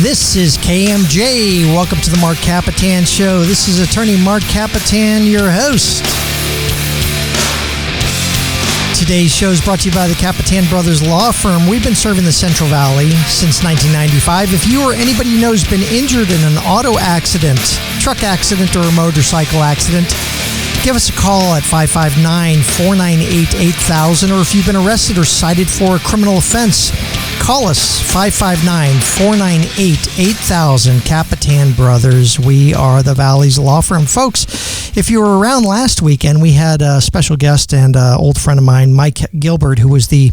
This is KMJ. Welcome to the Marc Kapetan Show. This is attorney Marc Kapetan, your host. Today's show is brought to you by the Kapetan Brothers Law Firm. We've been serving the Central Valley since 1995. If you or anybody you know has been injured in an auto accident, truck accident, or a motorcycle accident, give us a call at 559-498-8000, or if you've been arrested or cited for a criminal offense, call us 559-498-8000. Kapetan Brothers, we are the Valley's law firm. Folks, if you were around last weekend, we had a special guest and an old friend of mine, Mike Gilbert, who was the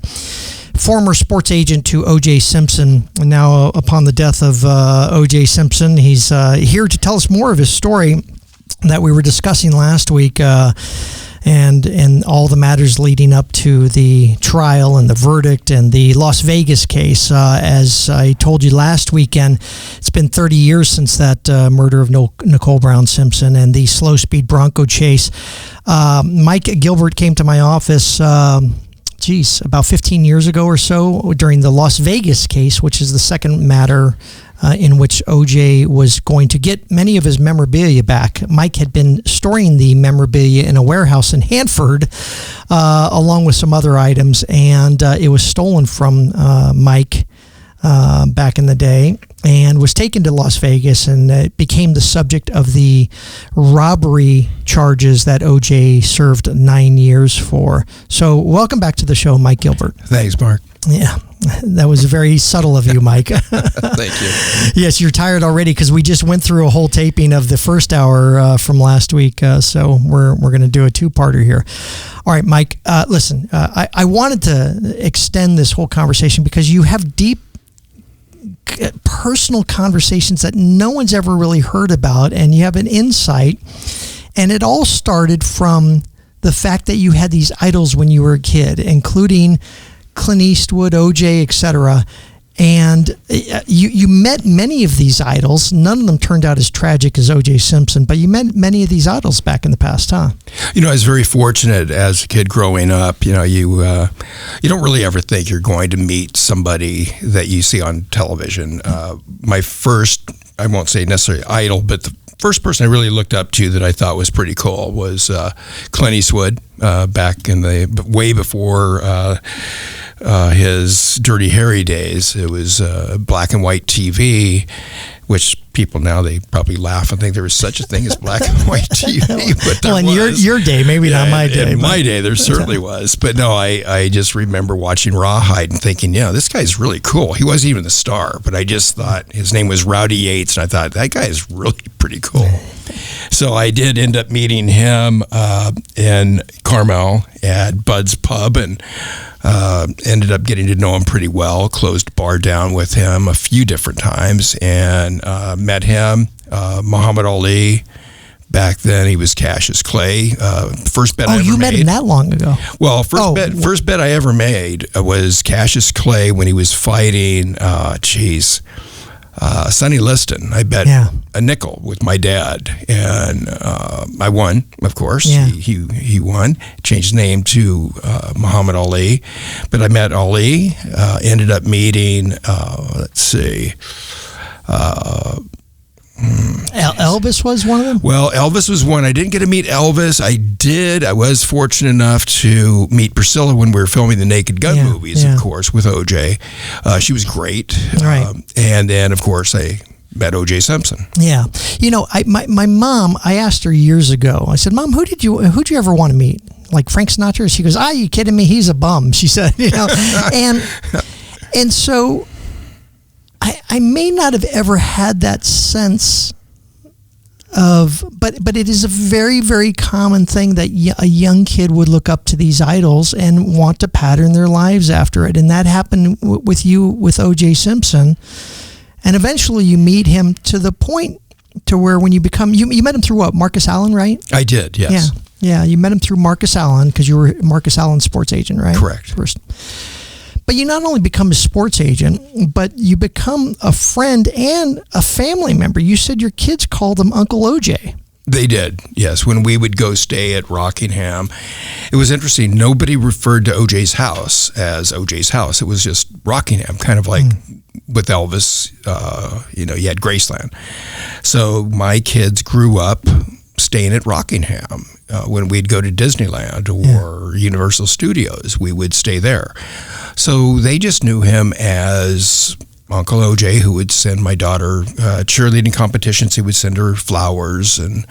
former sports agent to O.J. Simpson. And now, upon the death of O.J. Simpson, he's here to tell us more of his story that we were discussing last week, and all the matters leading up to the trial and the verdict and the Las Vegas case. As I told you last weekend, it's been 30 years since that murder of Nicole Brown Simpson and the slow-speed Bronco chase. Mike Gilbert came to my office about 15 years ago or so during the Las Vegas case, which is the second matter in which O.J. was going to get many of his memorabilia back. Mike had been storing the memorabilia in a warehouse in Hanford, along with some other items, and it was stolen from Mike back in the day and was taken to Las Vegas, and it became the subject of the robbery charges that O.J. served 9 years for. So welcome back to the show, Mike Gilbert. Thanks, Mark. Yeah, that was very subtle of you, Mike. Thank you. Yes, you're tired already because we just went through a whole taping of the first hour from last week, so we're going to do a two-parter here. All right, Mike, listen, I wanted to extend this whole conversation because you have deep personal conversations that no one's ever really heard about, and you have an insight, and it all started from the fact that you had these idols when you were a kid, including Clint Eastwood, O.J., etc. And you met many of these idols. None of them turned out as tragic as O.J. Simpson, but you met many of these idols back in the past, huh? You know, I was very fortunate as a kid growing up. You know, you don't really ever think you're going to meet somebody that you see on television. My first, I won't say necessarily idol, but the first person I really looked up to that I thought was pretty cool was Clint Eastwood, back in the way before his Dirty Harry days. It was black and white TV, which people now, they probably laugh and think there was such a thing as black and white TV. But there in was. your day, maybe not my day. In my day, there certainly was. But no, I just remember watching Rawhide and thinking, yeah, this guy's really cool. He wasn't even the star, but I just thought his name was Rowdy Yates, and I thought, that guy is really pretty cool. So I did end up meeting him in Carmel at Bud's Pub, and ended up getting to know him pretty well. Closed bar down with him a few different times, and met him. Muhammad Ali. Back then, he was Cassius Clay. First bet I ever made. Oh, you met him that long ago? Well, first bet I ever made was Cassius Clay when he was fighting, Sonny Liston. I bet a nickel with my dad, and I won, of course. Yeah. He won. Changed his name to Muhammad Ali, but I met Ali. Ended up meeting, Elvis was one of them? Well, Elvis was one. I didn't get to meet Elvis. I was fortunate enough to meet Priscilla when we were filming the Naked Gun movies, of course, with O.J. She was great. Right. And then, of course, I met O.J. Simpson. Yeah. You know, my mom, I asked her years ago, I said, Mom, who'd you ever want to meet? Like Frank Sinatra? She goes, you kidding me? He's a bum, she said. You know, and so I may not have ever had that sense of, but it is a very, very common thing that a young kid would look up to these idols and want to pattern their lives after it. And that happened with you, with O.J. Simpson. And eventually you meet him to the point to where when you become, you met him through what, Marcus Allen, right? I did, yes. Yeah, you met him through Marcus Allen because you were Marcus Allen's sports agent, right? Correct. First. But you not only become a sports agent, but you become a friend and a family member. You said your kids called him Uncle OJ. They did, yes. When we would go stay at Rockingham, it was interesting. Nobody referred to OJ's house as OJ's house. It was just Rockingham, kind of like with Elvis, you had Graceland. So my kids grew up staying at Rockingham. When we'd go to Disneyland or Universal Studios, we would stay there. So they just knew him as Uncle OJ, who would send my daughter cheerleading competitions. He would send her flowers, and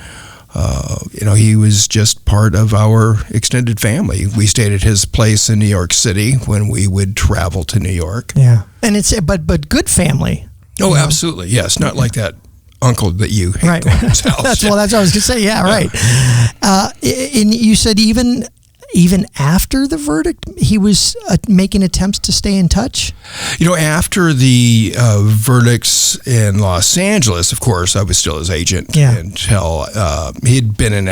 he was just part of our extended family. We stayed at his place in New York City when we would travel to New York. Yeah, and it's but good family. Oh, absolutely, yes. Not like that uncle that you hate right. going to his house. That's what I was going to say. Yeah, right. And you said even after the verdict, he was making attempts to stay in touch? After the verdicts in Los Angeles, of course, I was still his agent until he had been in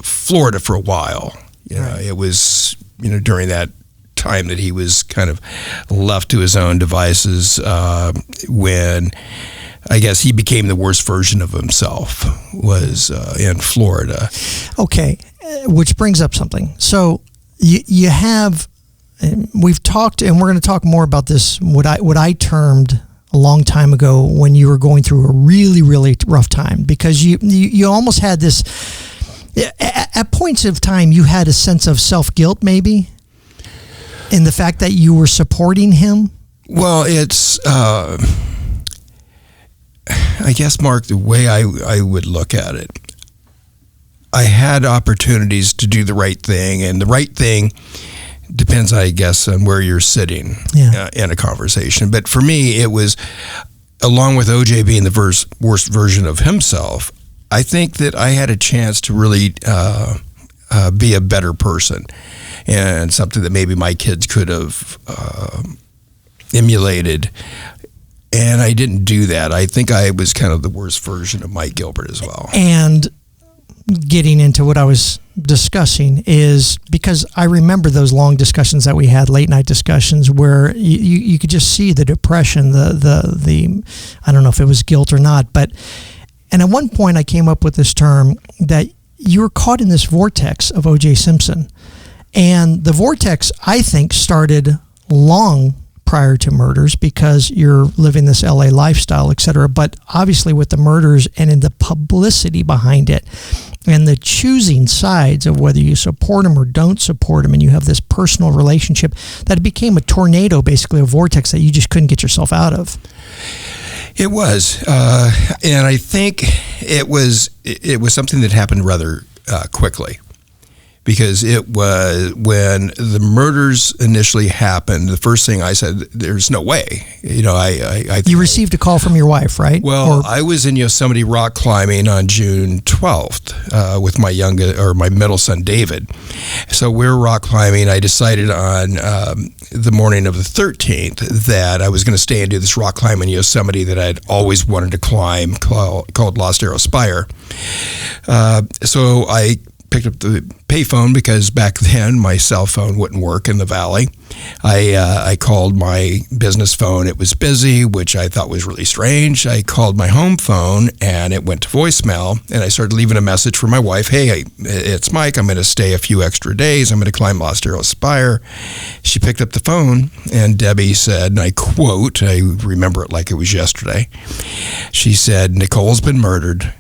Florida for a while. It was, during that time that he was kind of left to his own devices when I guess he became the worst version of himself, was in Florida. Okay, which brings up something. So you have, we've talked, and we're going to talk more about this, what I termed a long time ago when you were going through a really, really rough time, because you almost had this, at points of time, you had a sense of self-guilt maybe, in the fact that you were supporting him? Well, it's... I guess, Mark, the way I would look at it, I had opportunities to do the right thing, and the right thing depends, I guess, on where you're sitting in a conversation. But for me, it was, along with OJ being the worst version of himself, I think that I had a chance to really be a better person, and something that maybe my kids could have emulated. And I didn't do that. I think I was kind of the worst version of Mike Gilbert as well. And getting into what I was discussing is because I remember those long discussions that we had, late night discussions, where you could just see the depression, the I don't know if it was guilt or not, and at one point I came up with this term that you were caught in this vortex of O.J. Simpson. And the vortex, I think, started long prior to murders, because you're living this LA lifestyle, et cetera. But obviously with the murders and in the publicity behind it and the choosing sides of whether you support them or don't support them, and you have this personal relationship, that it became a tornado, basically a vortex that you just couldn't get yourself out of. It was, and I think it was something that happened rather quickly. Because it was when the murders initially happened, the first thing I said, there's no way. You received a call from your wife, right? Well, I was in Yosemite rock climbing on June 12th with my middle son, David. So we're rock climbing. I decided on the morning of the 13th that I was going to stay and do this rock climb in Yosemite that I'd always wanted to climb called Lost Arrow Spire. So I picked up the payphone, because back then my cell phone wouldn't work in the valley. I called my business phone. It was busy, which I thought was really strange. I called my home phone and it went to voicemail, and I started leaving a message for my wife. Hey, it's Mike. I'm going to stay a few extra days. I'm going to climb Lost Arrow Spire. She picked up the phone, and Debbie said, and I quote, I remember it like it was yesterday. She said, "Nicole's been murdered.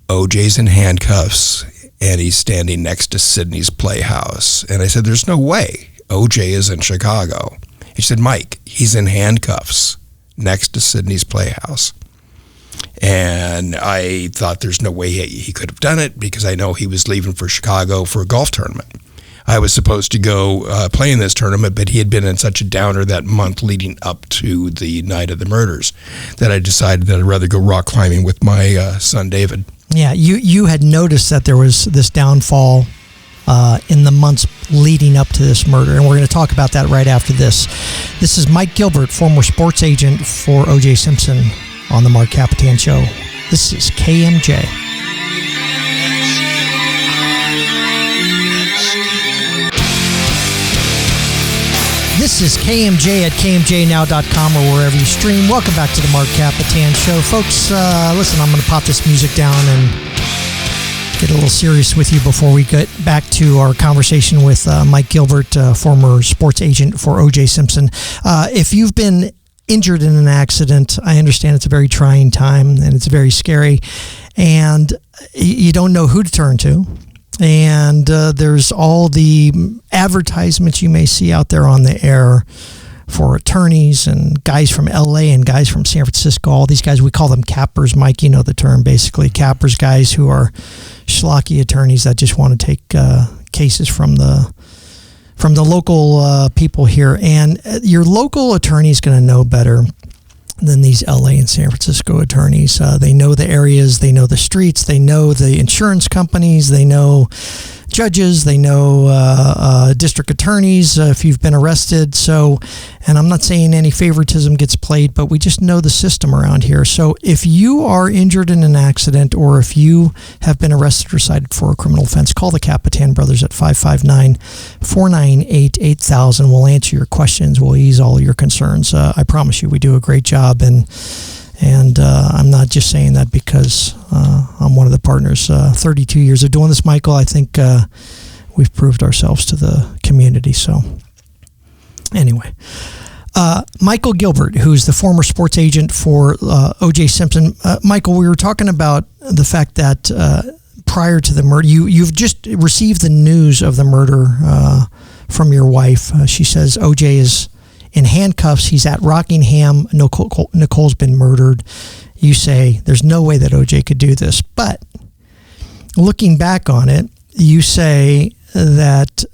OJ's in handcuffs, and he's standing next to Sydney's Playhouse." And I said, "There's no way. OJ is in Chicago." He said, "Mike, he's in handcuffs next to Sydney's Playhouse." And I thought there's no way he could have done it, because I know he was leaving for Chicago for a golf tournament. I was supposed to go play in this tournament, but he had been in such a downer that month leading up to the night of the murders that I decided that I'd rather go rock climbing with my son, David. Yeah, you had noticed that there was this downfall in the months leading up to this murder, and we're going to talk about that right after this. This is Mike Gilbert, former sports agent for O.J. Simpson, on the Marc Kapetan Show. This is KMJ. This is KMJ at KMJnow.com or wherever you stream. Welcome back to the Marc Kapetan Show. Folks, listen, I'm going to pop this music down and get a little serious with you before we get back to our conversation with Mike Gilbert, former sports agent for O.J. Simpson. If you've been injured in an accident, I understand it's a very trying time and it's very scary, and you don't know who to turn to. And there's all the advertisements you may see out there on the air for attorneys and guys from LA and guys from San Francisco. All these guys, we call them cappers. Mike, you know the term, basically. Cappers, guys who are schlocky attorneys that just want to take cases from the local people here. And your local attorney is going to know better than these LA and San Francisco attorneys. They know the areas, they know the streets, they know the insurance companies, they know judges, they know district attorneys if you've been arrested. So, and I'm not saying any favoritism gets played, but we just know the system around here. So if you are injured in an accident or if you have been arrested or cited for a criminal offense, call the Kapetan brothers at 559-498-8000. We'll answer your questions. We'll ease all your concerns. I promise you we do a great job. And I'm not just saying that because I'm one of the partners. 32 years of doing this, Michael. I think we've proved ourselves to the community. So anyway, Michael Gilbert, who's the former sports agent for O.J. Simpson. Michael, we were talking about the fact that prior to the murder, you've just received the news of the murder from your wife. She says O.J. is in handcuffs. He's at Rockingham. Nicole's been murdered. You say there's no way that O.J. could do this. But looking back on it, you say that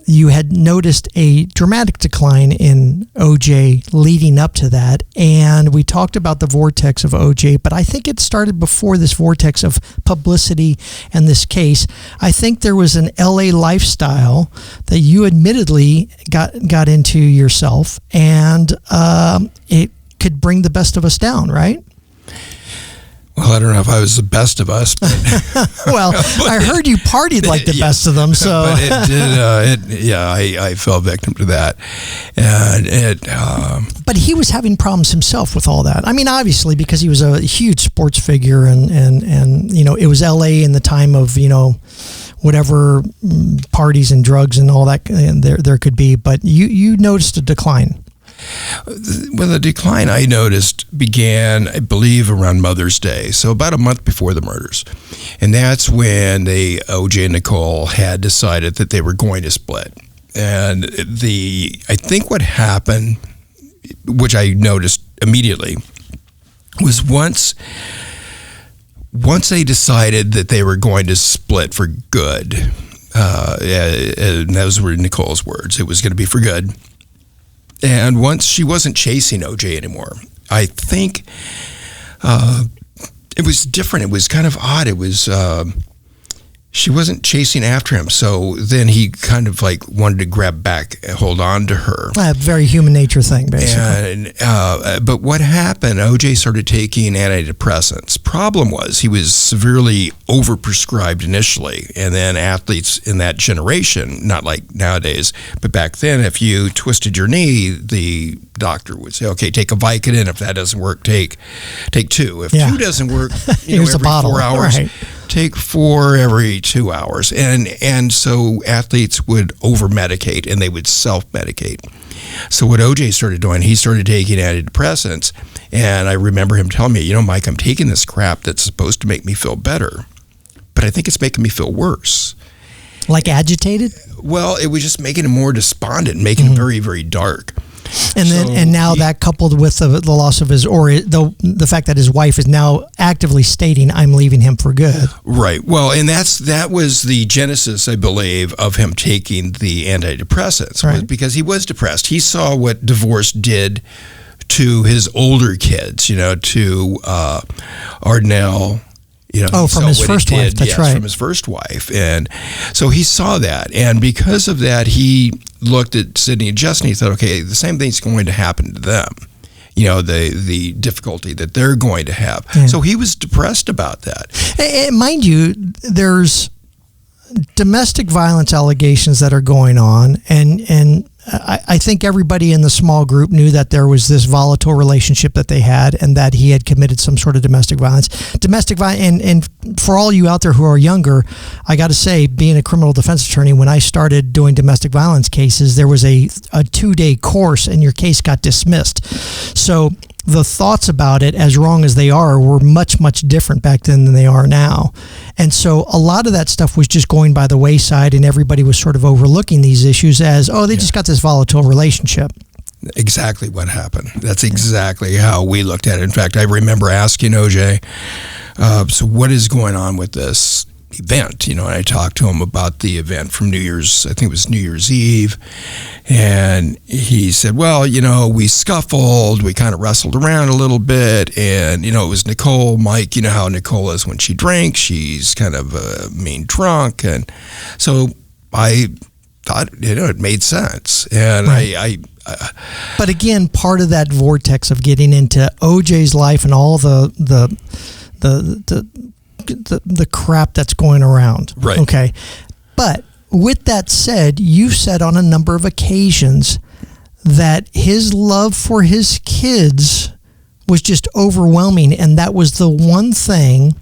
you had noticed a dramatic decline in O.J. leading up to that. And we talked about the vortex of O.J., but I think it started before this vortex of publicity and this case. I think there was an L.A. lifestyle that you admittedly got into yourself, and it could bring the best of us down, right? Well, I don't know if I was the best of us, but well, I heard you partied like the best of them. So, but it did. I fell victim to that, and but he was having problems himself with all that. I mean, obviously, because he was a huge sports figure, and it was L.A. in the time of whatever parties and drugs and all that there could be. But you noticed a decline. Well, the decline I noticed began, I believe, around Mother's Day, so about a month before the murders. And that's when O.J. and Nicole had decided that they were going to split. And I think what happened, which I noticed immediately, was once they decided that they were going to split for good, and those were Nicole's words, it was going to be for good. And once she wasn't chasing O.J. anymore, I think it was different. It was kind of odd. It was she wasn't chasing after him. So then he kind of like wanted to grab back and hold on to her. A very human nature thing, basically. And, but what happened, O.J. started taking antidepressants. Problem was he was severely overprescribed initially. And then athletes in that generation, not like nowadays, but back then, if you twisted your knee, the doctor would say, okay, take a Vicodin. If that doesn't work, take 2. If 2 doesn't work, Here's every a bottle. 4 hours, right. Take 4 every 2 hours. And so athletes would over-medicate and they would self-medicate. So what O.J. started doing, he started taking antidepressants. And I remember him telling me, Mike, I'm taking this crap that's supposed to make me feel better, but I think it's making me feel worse. Like agitated? Well, it was just making him more despondent, making him very, very dark. And now that coupled with the loss of the fact that his wife is now actively stating, I'm leaving him for good. Right. Well, and that was the genesis, I believe, of him taking the antidepressants, right. Because he was depressed. He saw what divorce did to his older kids, to Ardnell. From his first wife. That's right. From his first wife. And so he saw that. And because of that, he looked at Sydney and Justin. He thought, okay, the same thing's going to happen to them. The difficulty that they're going to have. Yeah. So he was depressed about that. And mind you, there's domestic violence allegations that are going on. And I think everybody in the small group knew that there was this volatile relationship that they had, and that he had committed some sort of domestic violence. And for all you out there who are younger, I got to say, being a criminal defense attorney, when I started doing domestic violence cases, there was a 2-day course, and your case got dismissed. So the thoughts about it, as wrong as they are, were much, much different back then than they are now. And so a lot of that stuff was just going by the wayside, and everybody was sort of overlooking these issues as, they just got this volatile relationship. Exactly what happened. That's exactly how we looked at it. In fact, I remember asking OJ, so what is going on with this event? And I talked to him about the event from New Year's, I think it was New Year's Eve. And he said, well, we scuffled, we kind of wrestled around a little bit. And, it was Nicole. Mike, you know how Nicole is when she drinks, she's kind of a mean drunk. And so I thought, it made sense. And right. But again, part of that vortex of getting into OJ's life and all the crap that's going around. Right. Okay. But with that said, you've said on a number of occasions that his love for his kids was just overwhelming, and that was the one thing.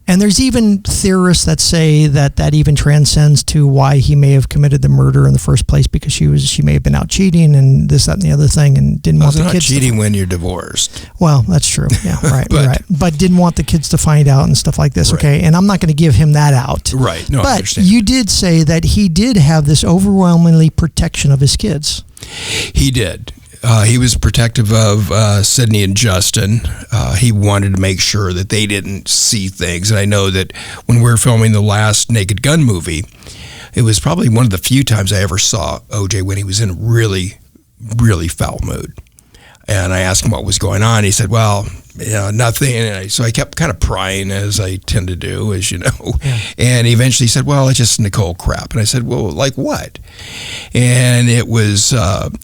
And there's even theorists that say that even transcends to why he may have committed the murder in the first place, because she may have been out cheating and this, that, and the other thing, and didn't want the kids. Cheating when you're divorced. Well, that's true. Yeah, right. You're right. But didn't want the kids to find out and stuff like this. Right. Okay, and I'm not going to give him that out. Right. No, I but understand. you did say that he did have this overwhelmingly protection of his kids. He did. He was protective of Sydney and Justin. He wanted to make sure that they didn't see things. And I know that when we were filming the last Naked Gun movie, it was probably one of the few times I ever saw OJ when he was in a really, really foul mood. And I asked him what was going on. He said, well, nothing. And so I kept kind of prying, as I tend to do, as you know. Yeah. And eventually he said, well, it's just Nicole crap. And I said, well, like what? And it was,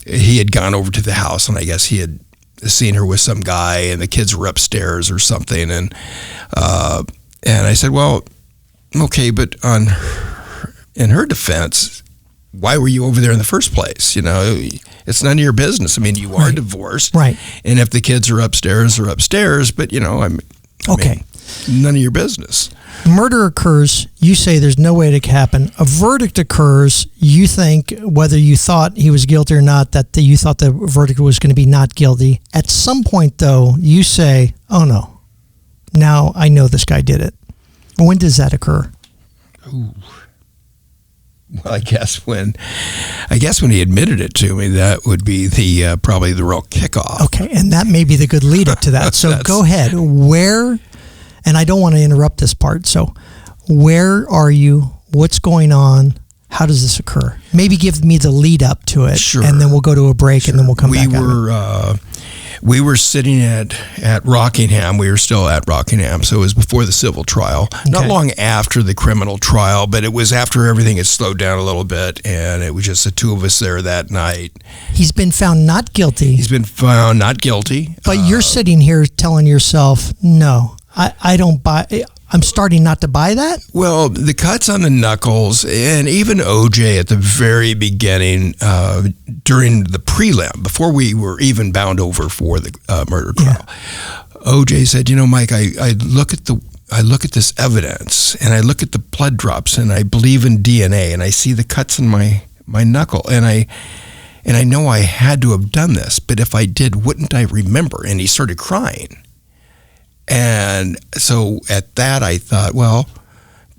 he had gone over to the house, and I guess he had seen her with some guy, and the kids were upstairs or something. And I said, well, okay, but in her defense, why were you over there in the first place? It's none of your business. I mean, you are divorced. Right. And if the kids are upstairs, they're upstairs. But, okay. None of your business. Murder occurs. You say there's no way it could happen. A verdict occurs. You think, whether you thought he was guilty or not, that you thought the verdict was going to be not guilty. At some point, though, you say, oh, no. Now I know this guy did it. When does that occur? Ooh. Well, I guess when he admitted it to me, that would be the probably the real kickoff. Okay, and that may be the good lead up to that. So go ahead. Where, and I don't want to interrupt this part, so where are you? What's going on? How does this occur? Maybe give me the lead up to it, sure. And then we'll go to a break, and then we'll come back. We were sitting at Rockingham. We were still at Rockingham, so it was before the civil trial. Okay. Not long after the criminal trial, but it was after everything had slowed down a little bit, and it was just the two of us there that night. He's been found not guilty. He's been found not guilty. But you're sitting here telling yourself, no, I don't buy it. I'm starting not to buy that? Well, the cuts on the knuckles, and even OJ at the very beginning, during the prelim, before we were even bound over for the murder trial, OJ said, Mike, I look at this evidence, and I look at the blood drops, and I believe in DNA, and I see the cuts in my knuckle, and I know I had to have done this, but if I did, wouldn't I remember? And he started crying. And so at that, I thought, well,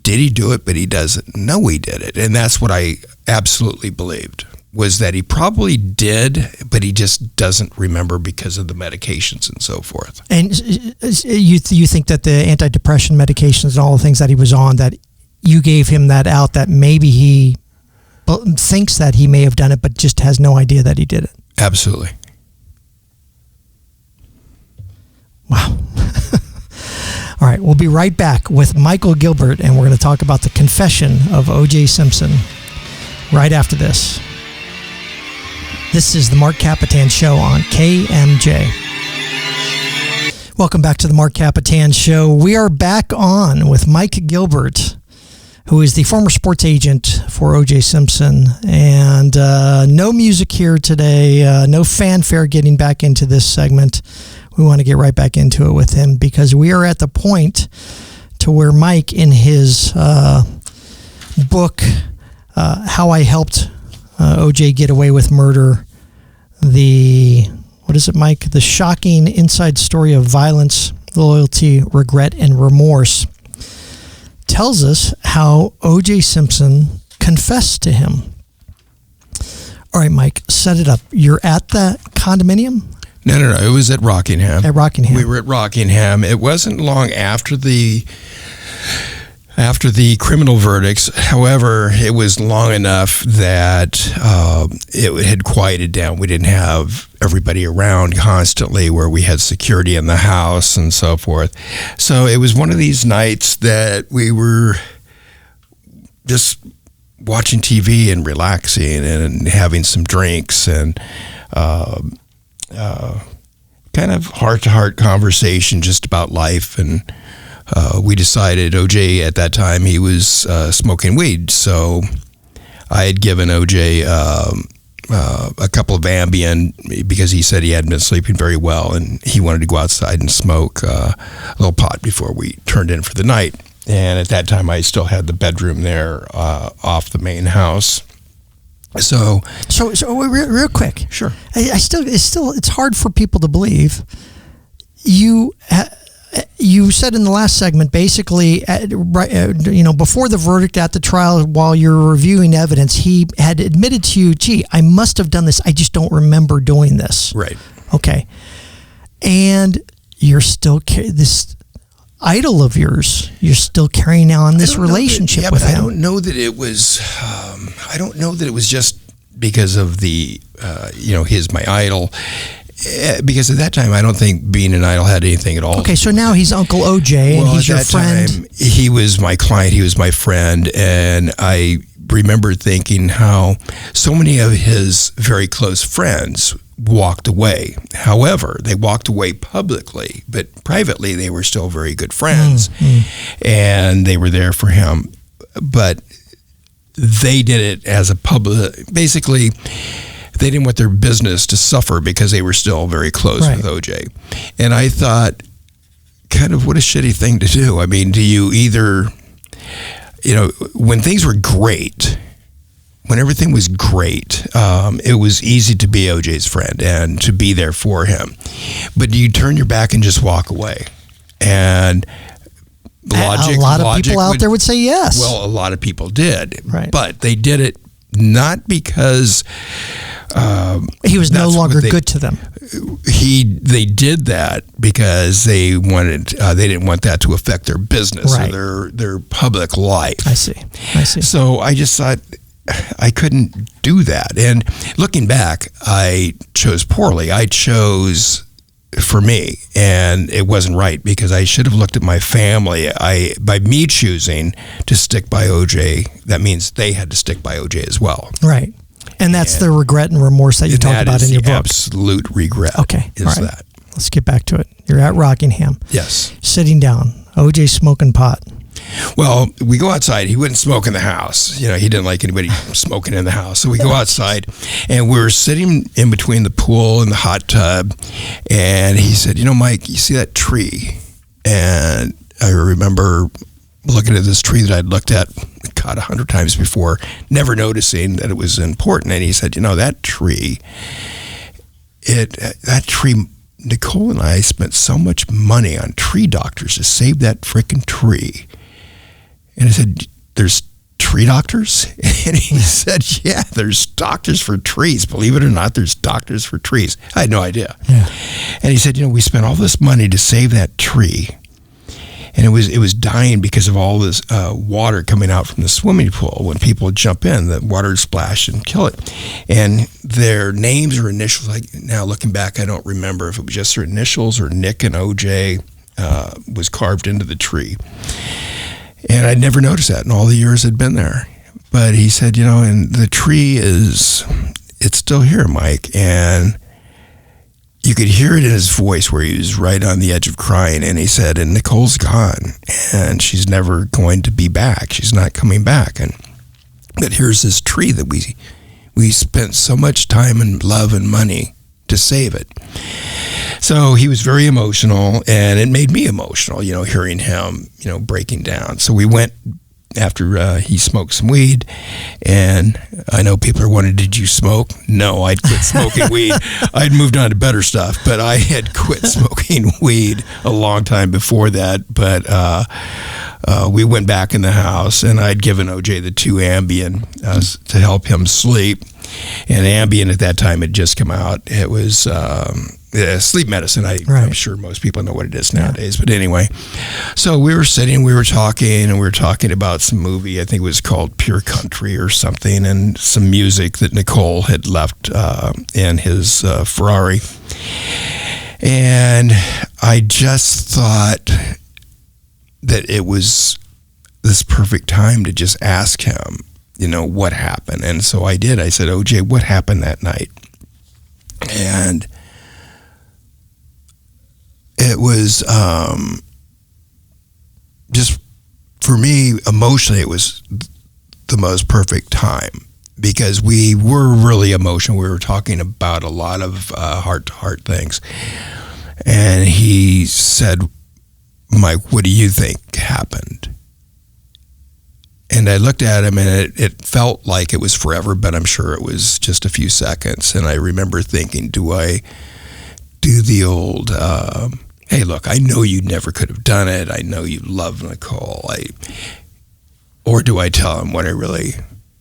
did he do it? But he doesn't know he did it. And that's what I absolutely believed, was that he probably did, but he just doesn't remember because of the medications and so forth. And you think that the antidepressant medications and all the things that he was on, that you gave him that out, that maybe he thinks that he may have done it, but just has no idea that he did it? Absolutely. Wow. All right, we'll be right back with Michael Gilbert, and we're going to talk about the confession of O.J. Simpson right after this. This is the Marc Kapetan Show on KMJ. Welcome back to the Marc Kapetan Show. We are back on with Mike Gilbert. who is the former sports agent for O.J. Simpson. And no music here today, no fanfare getting back into this segment. We want to get right back into it with him because we are at the point to where Mike, in his book, How I Helped O.J. Get Away with Murder, what is it, Mike? The shocking inside story of violence, loyalty, regret, and remorse, tells us how O.J. Simpson confessed to him. All right, Mike, set it up. You're at the condominium? No. It was at Rockingham. At Rockingham. We were at Rockingham. It wasn't long after the criminal verdicts. However, it was long enough that it had quieted down. We didn't have everybody around constantly where we had security in the house and so forth. So it was one of these nights that we were just watching TV and relaxing and having some drinks and kind of heart-to-heart conversation just about life. And we decided, OJ at that time, he was smoking weed. So I had given OJ a couple of Ambien because he said he hadn't been sleeping very well and he wanted to go outside and smoke a little pot before we turned in for the night. And at that time, I still had the bedroom there off the main house. So real quick. Sure. It's hard for people to believe. You said in the last segment, basically, before the verdict at the trial, while you're reviewing evidence, he had admitted to you, gee, I must have done this. I just don't remember doing this. Right. Okay. And you're still this idol of yours. You're still carrying on this relationship with him. I don't know that it was. I don't know that it was just because of the, he's my idol. Because at that time, I don't think being an idol had anything at all. Okay, so now he's Uncle OJ, and he's your friend. Time, he was my client. He was my friend, and I remember thinking how so many of his very close friends walked away. However, they walked away publicly, but privately, they were still very good friends, and they were there for him. But they did it as a public, basically. They didn't want their business to suffer because they were still very close with OJ. And I thought, kind of what a shitty thing to do. I mean, do you either, when things were great, when everything was great, it was easy to be OJ's friend and to be there for him. But do you turn your back and just walk away? And logic, a lot of people out there would say yes. Well, a lot of people did. Right. But they did it not because he was no longer good to them. They did that because they didn't want that to affect their business or their public life. I see. So I just thought I couldn't do that. And looking back, I chose poorly. I chose for me, and it wasn't right because I should have looked at my family. By me choosing to stick by OJ, that means they had to stick by OJ as well. Right. And that's the regret and remorse that you talk about in your book. Absolute regret. Okay. Is all right. That. Let's get back to it. You're at Rockingham. Yes. Sitting down. OJ smoking pot. Well, we go outside. He wouldn't smoke in the house. He didn't like anybody smoking in the house. So we go outside, and we're sitting in between the pool and the hot tub. And he said, Mike, you see that tree? And I remember looking at this tree that I'd looked at, God, 100 times before, never noticing that it was important. And he said, that tree, Nicole and I spent so much money on tree doctors to save that frickin' tree. And I said, there's tree doctors? And he said, yeah, there's doctors for trees. Believe it or not, there's doctors for trees. I had no idea. Yeah. And he said, we spent all this money to save that tree. And it was dying because of all this water coming out from the swimming pool. When people jump in, the water would splash and kill it. And their names or initials, now looking back, I don't remember if it was just their initials or Nick and OJ was carved into the tree. And I'd never noticed that in all the years I'd been there. But he said, and the tree it's still here, Mike. And you could hear it in his voice where he was right on the edge of crying. And he said, and Nicole's gone and she's never going to be back. She's not coming back. And but here's this tree that we spent so much time and love and money to save it. So he was very emotional, and it made me emotional, hearing him, breaking down. So we went after he smoked some weed, and I know people are wondering, did you smoke? No, I'd quit smoking weed. I'd moved on to better stuff, but I had quit smoking weed a long time before that. But we went back in the house, and I'd given OJ the 2 Ambien to help him sleep. And Ambien at that time had just come out. It was sleep medicine. I'm sure most people know what it is nowadays. But anyway, so we were sitting, we were talking, and we were talking about some movie. I think it was called Pure Country or something, and some music that Nicole had left in his Ferrari. And I just thought that it was this perfect time to just ask him, what happened. And so I did. I said, OJ, what happened that night? And it was just, for me, emotionally, it was the most perfect time because we were really emotional. We were talking about a lot of heart-to-heart things. And he said, Mike, what do you think happened? And I looked at him, and it felt like it was forever, but I'm sure it was just a few seconds. And I remember thinking, do I do the old, hey, look, I know you never could have done it. I know you love Nicole. Or do I tell him what I really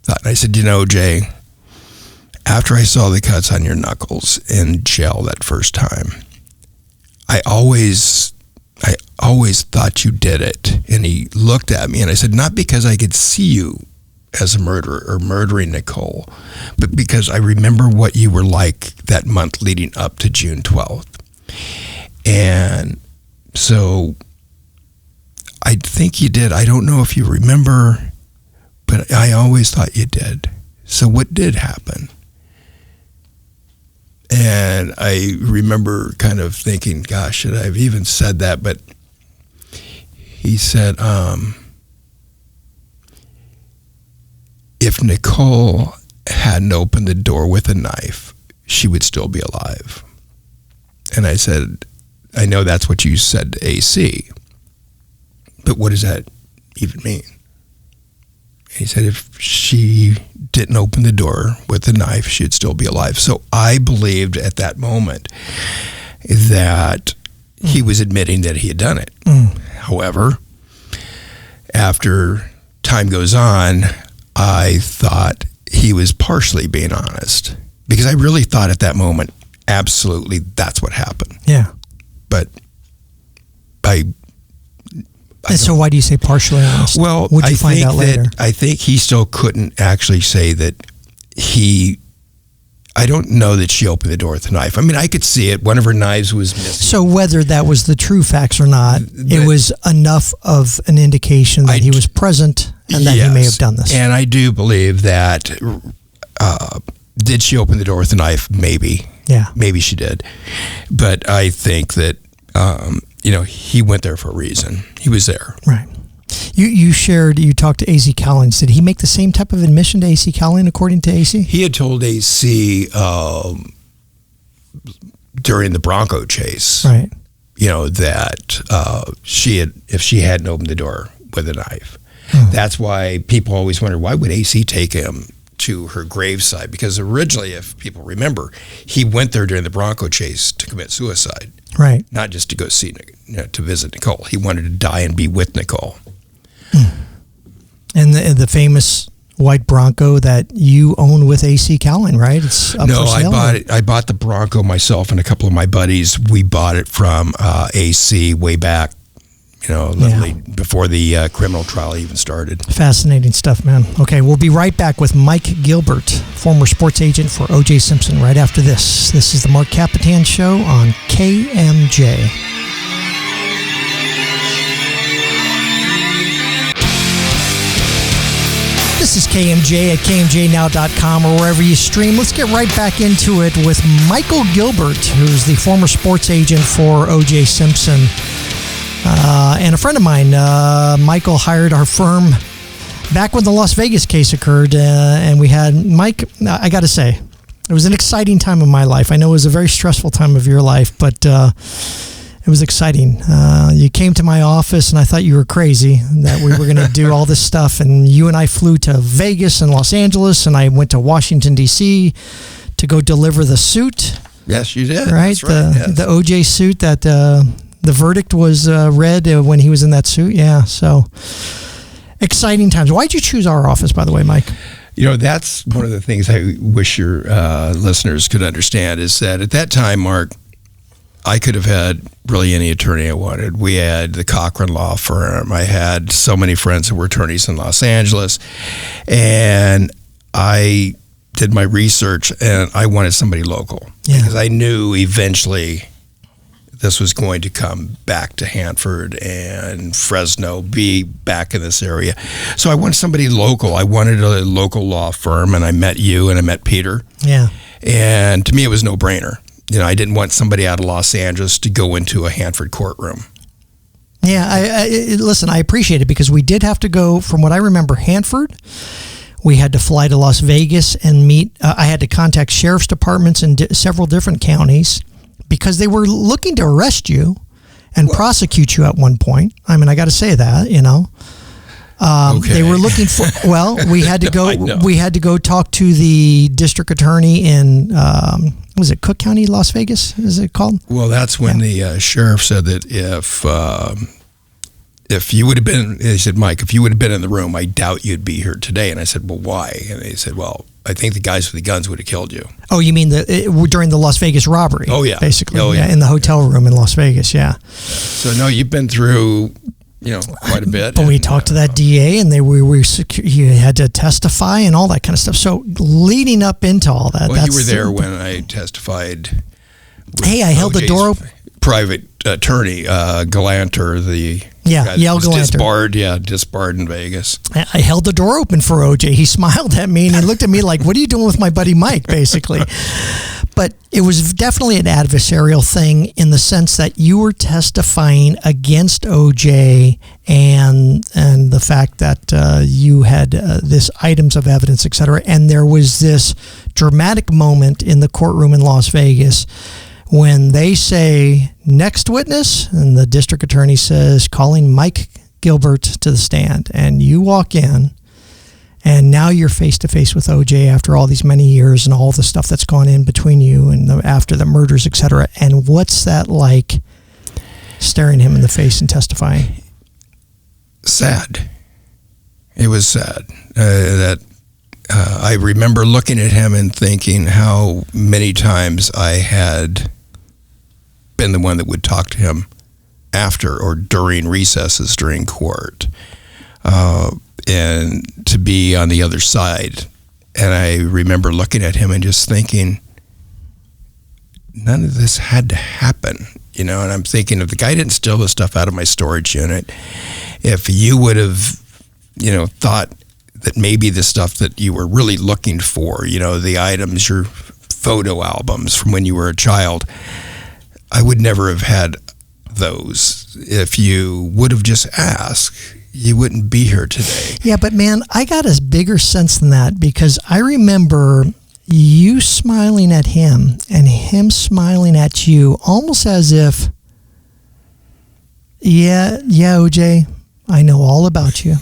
thought? And I said, Jay, after I saw the cuts on your knuckles in jail that first time, I always thought you did it. And he looked at me, and I said, not because I could see you as a murderer or murdering Nicole, but because I remember what you were like that month leading up to June 12th. And so I think you did. I don't know if you remember, but I always thought you did. So what did happen? And I remember kind of thinking, gosh, should I have even said that? But he said, if Nicole hadn't opened the door with a knife, she would still be alive. And I said, I know that's what you said to AC, but what does that even mean? And he said, if she didn't open the door with a knife, she'd still be alive. So I believed at that moment that he was admitting that he had done it. However, after time goes on, I thought he was partially being honest, because I really thought at that moment, absolutely, that's what happened. Yeah. But so why do you say partially honest? Well, what'd you find out later? I think he still couldn't actually say that I don't know that she opened the door with a knife. I mean, I could see it. One of her knives was missing. So whether that was the true facts or not, it was enough of an indication that he was present and that he may have done this. And I do believe that, did she open the door with a knife? Maybe. Yeah. Maybe she did. But I think that, he went there for a reason. He was there. Right. You talked to AC Cowling. Did he make the same type of admission to AC Cowling, according to AC? He had told AC during the Bronco chase, right? That if she hadn't opened the door with a knife. That's why people always wonder, why would AC take him to her graveside? Because originally, if people remember, he went there during the Bronco chase to commit suicide. Right. Not just to go to visit Nicole. He wanted to die and be with Nicole. And the famous white Bronco that you own with AC Cowling, right? It's up for sale. I bought the Bronco myself and a couple of my buddies. We bought it from AC way back, literally before the criminal trial even started. Fascinating stuff, man. Okay, we'll be right back with Mike Gilbert, former sports agent for O.J. Simpson, right after this. This is the Marc Kapetan Show on KMJ. This is KMJ at KMJnow.com or wherever you stream. Let's get right back into it with Michael Gilbert, who's the former sports agent for O.J. Simpson. And a friend of mine, Michael, hired our firm back when the Las Vegas case occurred. And we had Mike, I got to say, it was an exciting time of my life. I know it was a very stressful time of your life, but it was exciting. You came to my office, and I thought you were crazy that we were going to do all this stuff. And you and I flew to Vegas and Los Angeles, and I went to Washington, D.C. to go deliver the suit. Yes, you did. Right? That's right. Yes. The O.J. suit that the verdict was read when he was in that suit. Yeah, so exciting times. Why'd you choose our office, by the way, Mike? You know, that's one of the things I wish your listeners could understand is that at that time, Mark, I could have had really any attorney I wanted. We had the Cochran Law Firm. I had so many friends who were attorneys in Los Angeles. And I did my research, and I wanted somebody local. Yeah. Because I knew eventually this was going to come back to Hanford and Fresno, be back in this area. So I wanted somebody local. I wanted a local law firm, and I met you and I met Peter. Yeah. And to me, it was no brainer. You know, I didn't want somebody out of Los Angeles to go into a Hanford courtroom. Yeah, listen, I appreciate it because we did have to go, from what I remember, Hanford. We had to fly to Las Vegas and meet. I had to contact sheriff's departments in several different counties because they were looking to arrest you and prosecute you at one point. I mean, I got to say that, you know. Okay. They were looking for. Well, we had to go. We had to go talk to the district attorney in. Was it Cook County, Las Vegas? Is it called? Well, that's when the sheriff said that if you would have been, he said, Mike, if you would have been in the room, I doubt you'd be here today. And I said, well, why? And they said, well, I think the guys with the guns would have killed you. Oh, you mean during the Las Vegas robbery? Oh yeah, basically. Oh yeah, in the hotel room in Las Vegas. Yeah. So no, you've been through. You know, quite a bit. But we talked to that DA, and you had to testify and all that kind of stuff. So leading up into all that, well, you were there when I testified. Hey, I held the door open. Private attorney, Galanter, Yale Galanter. Disbarred in Vegas. I held the door open for OJ. He smiled at me and he looked at me like, "What are you doing with my buddy Mike?" Basically. But it was definitely an adversarial thing in the sense that you were testifying against OJ and the fact that you had this items of evidence, et cetera. And there was this dramatic moment in the courtroom in Las Vegas when they say, next witness, and the district attorney says, calling Mike Gilbert to the stand. And you walk in. And now you're face to face with OJ after all these many years and all the stuff that's gone in between you and after the murders, et cetera. And what's that like, staring him in the face and testifying? Sad. It was sad. I remember looking at him and thinking how many times I had been the one that would talk to him after or during recesses during court. And to be on the other side. And I remember looking at him and just thinking, none of this had to happen, you know, and I'm thinking if the guy didn't steal the stuff out of my storage unit, if you would have, you know, thought that maybe the stuff that you were really looking for, you know, the items, your photo albums from when you were a child, I would never have had those. If you would have just asked, you wouldn't be here today. Yeah, but man, I got a bigger sense than that because I remember you smiling at him and him smiling at you almost as if, yeah, OJ, I know all about you.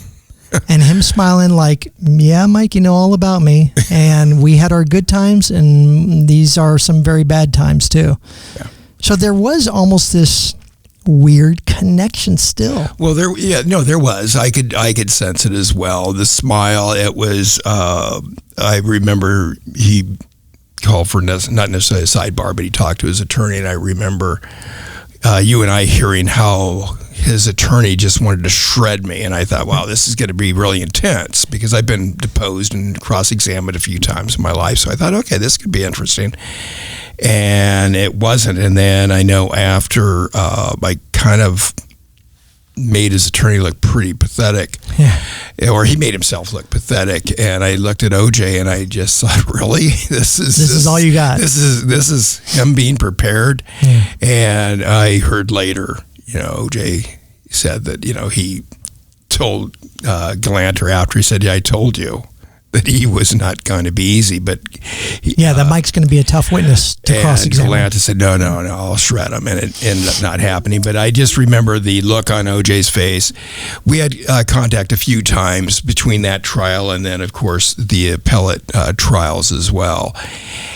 And him smiling like, yeah, Mike, you know all about me. And we had our good times and these are some very bad times too. Yeah. So there was almost this weird connection still. Well, there was. I could sense it as well. The smile, it was, I remember he called for not necessarily a sidebar, but he talked to his attorney, and I remember you and I hearing how his attorney just wanted to shred me, and I thought, wow, this is going to be really intense, because I've been deposed and cross-examined a few times in my life, so I thought, okay, this could be interesting. And it wasn't. And then I know after I kind of made his attorney look pretty pathetic. Yeah. or he made himself look pathetic. And I looked at OJ and I just thought, really, this is all you got. This is him being prepared. And I heard later, OJ said that he told Galanter after, he said, "Yeah, I told you that he was not going to be easy." But that Mike's going to be a tough witness to cross-examine. And Galanter said, no, I'll shred him, and it ended up not happening. But I just remember the look on OJ's face. We had contact a few times between that trial and then, of course, the appellate trials as well.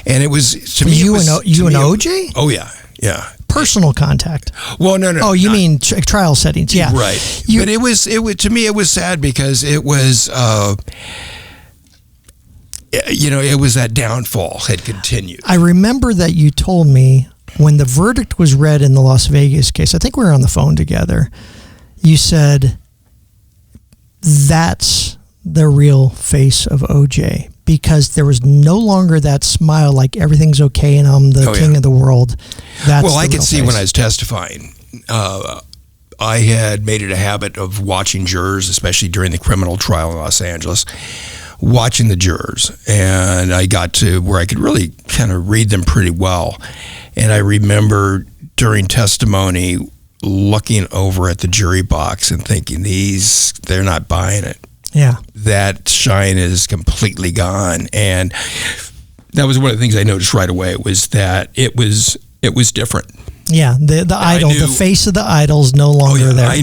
And it was, to me, you and OJ? Oh yeah. Personal contact. Well, no. Oh, you mean trial settings? Yeah, right. But it was to me, it was sad because it was. It was that downfall had continued. I remember that you told me when the verdict was read in the Las Vegas case, I think we were on the phone together, you said, that's the real face of OJ, because there was no longer that smile like everything's okay and I'm the king of the world. Well, I could see when I was testifying, I had made it a habit of watching jurors, especially during the criminal trial in Los Angeles, watching the jurors, and I got to where I could really kind of read them pretty well. And I remember during testimony looking over at the jury box and thinking, they're not buying it. Yeah. That shine is completely gone. And that was one of the things I noticed right away, was that it was different. Yeah, the idol, the face of the idol's no longer there. I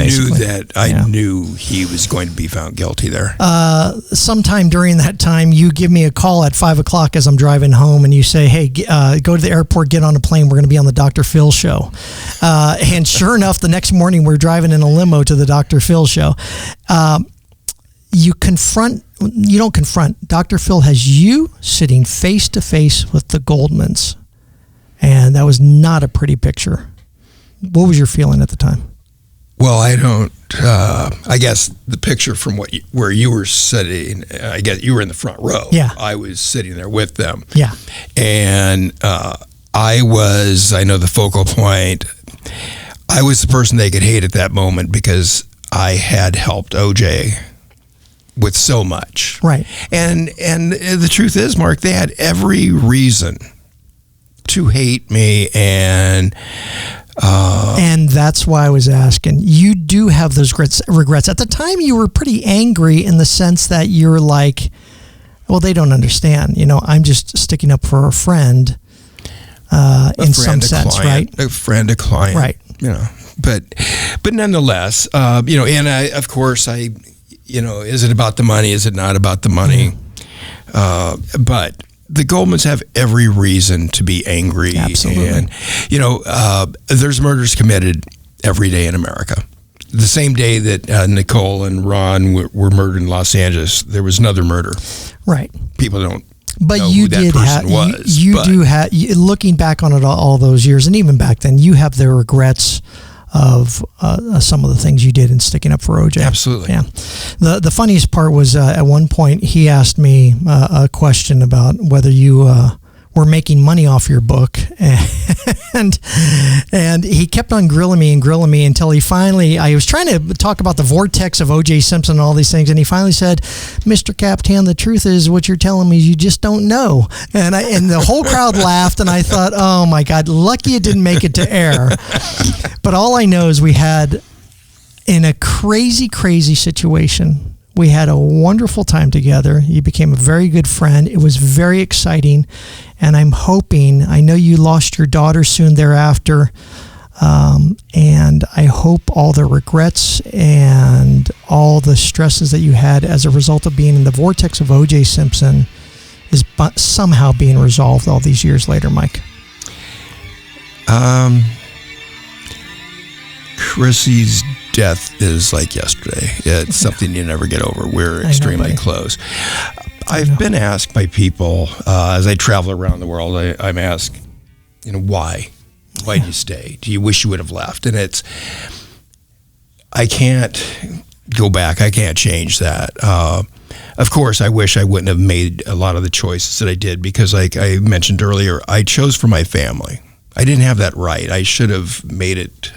knew he was going to be found guilty there. Sometime during that time, you give me a call at 5:00 as I'm driving home, and you say, "Hey, go to the airport, get on a plane. We're going to be on the Dr. Phil show." And sure enough, the next morning we're driving in a limo to the Dr. Phil show. You don't confront. Dr. Phil has you sitting face to face with the Goldmans. And that was not a pretty picture. What was your feeling at the time? Well, I guess the picture from where you were sitting, I guess you were in the front row. Yeah. I was sitting there with them. Yeah. And I know the focal point. I was the person they could hate at that moment because I had helped OJ with so much. Right. And the truth is, Mark, they had every reason to hate me, and that's why I was asking. You do have those regrets. At the time, you were pretty angry in the sense that you're like, well, they don't understand. I'm just sticking up for a friend. In some sense, right? A friend, a client, right? But nonetheless, and of course, is it about the money? Is it not about the money? But the Goldmans have every reason to be angry. Absolutely. And, there's murders committed every day in America. The same day that Nicole and Ron were murdered in Los Angeles, there was another murder. Right. People don't but know you who that did person have, was. You do have, looking back on it all those years, and even back then, you have the regrets of some of the things you did in sticking up for OJ. Absolutely. Yeah. The funniest part was at one point he asked me a question about whether you were making money off your book, and he kept on grilling me until he finally, I was trying to talk about the vortex of O.J. Simpson and all these things, and he finally said, "Mr. Kapetan, the truth is what you're telling me, you just don't know." And the whole crowd laughed, and I thought, oh my God, lucky it didn't make it to air. But all I know is we had, in a crazy, crazy situation, we had a wonderful time together. You became a very good friend. It was very exciting. And I'm hoping, I know you lost your daughter soon thereafter, and I hope all the regrets and all the stresses that you had as a result of being in the vortex of O.J. Simpson is somehow being resolved all these years later, Mike. Chrissy's death is like yesterday. It's something you never get over. We're extremely close. I've been asked by people as I travel around the world. I'm asked, why? Why did you stay? Do you wish you would have left? And I can't go back. I can't change that. Of course, I wish I wouldn't have made a lot of the choices that I did because, like I mentioned earlier, I chose for my family. I didn't have that right. I should have made it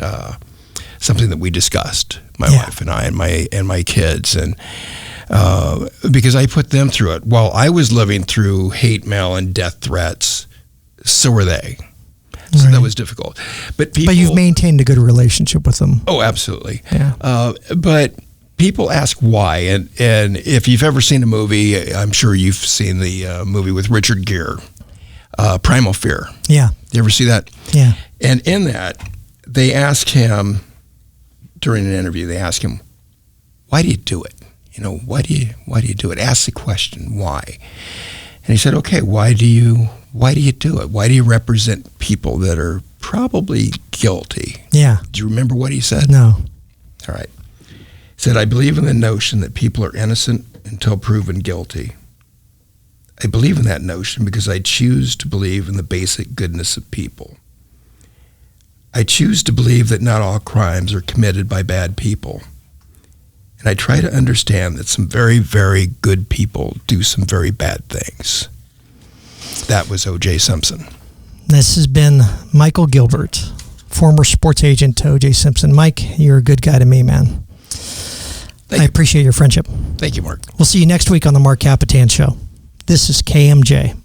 something that we discussed, my wife and I and my kids. And because I put them through it. While I was living through hate mail and death threats, so were they. So that was difficult. But you've maintained a good relationship with them. Oh, absolutely. Yeah. But people ask why, and if you've ever seen a movie, I'm sure you've seen the movie with Richard Gere, Primal Fear. Yeah. You ever see that? Yeah. And in that, they ask him, during an interview, they ask him, why do you do it? Why do you do it? Ask the question, why? And he said, okay, why do you do it? Why do you represent people that are probably guilty? Yeah. Do you remember what he said? No. All right. He said, I believe in the notion that people are innocent until proven guilty. I believe in that notion because I choose to believe in the basic goodness of people. I choose to believe that not all crimes are committed by bad people. And I try to understand that some very, very good people do some very bad things. That was O.J. Simpson. This has been Michael Gilbert, former sports agent to O.J. Simpson. Mike, you're a good guy to me, man. I appreciate your friendship. Thank you, Mark. We'll see you next week on the Marc Kapetan Show. This is KMJ.